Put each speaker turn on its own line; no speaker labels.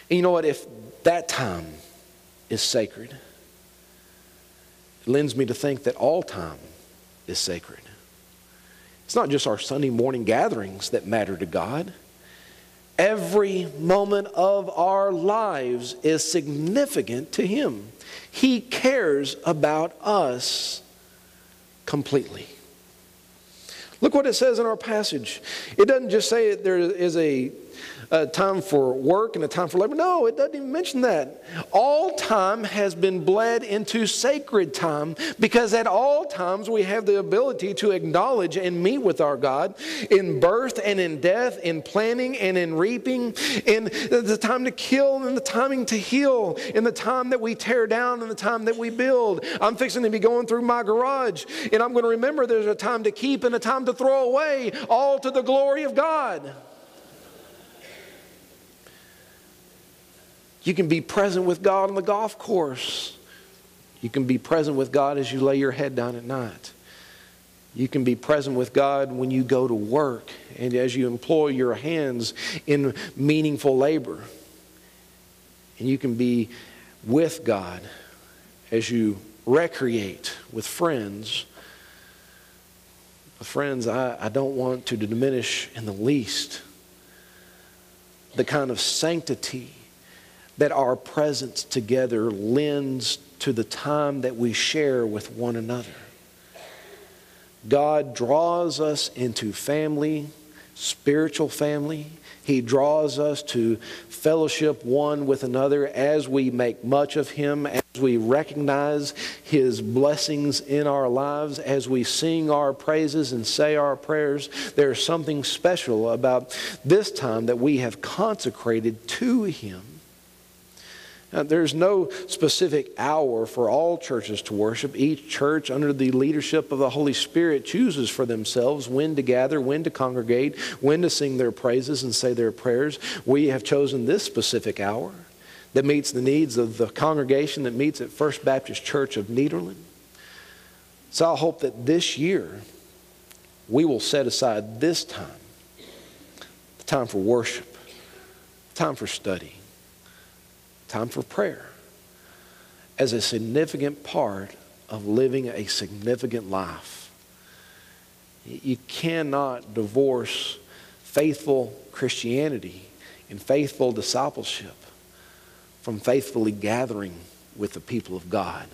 And you know what? If that time is sacred, it lends me to think that all time is sacred. It's not just our Sunday morning gatherings that matter to God. Every moment of our lives is significant to Him. He cares about us completely. Look what it says in our passage. It doesn't just say there is a time for work and a time for labor. No, it doesn't even mention that. All time has been bled into sacred time, because at all times we have the ability to acknowledge and meet with our God in birth and in death, in planting and in reaping, in the time to kill and the timing to heal, in the time that we tear down and the time that we build. I'm fixing to be going through my garage, and I'm going to remember there's a time to keep and a time to throw away, all to the glory of God. You can be present with God on the golf course. You can be present with God as you lay your head down at night. You can be present with God when you go to work and as you employ your hands in meaningful labor. And you can be with God as you recreate with friends. Friends, I don't want to diminish in the least the kind of sanctity that our presence together lends to the time that we share with one another. God draws us into family, spiritual family. He draws us to fellowship one with another as we make much of Him, as we recognize His blessings in our lives, as we sing our praises and say our prayers. There's something special about this time that we have consecrated to Him. Now, there's no specific hour for all churches to worship. Each church, under the leadership of the Holy Spirit, chooses for themselves when to gather, when to congregate, when to sing their praises and say their prayers. We have chosen this specific hour that meets the needs of the congregation that meets at First Baptist Church of Nederland. So I hope that this year we will set aside this time, the time for worship, time for study, time for prayer, as a significant part of living a significant life. You cannot divorce faithful Christianity and faithful discipleship from faithfully gathering with the people of God.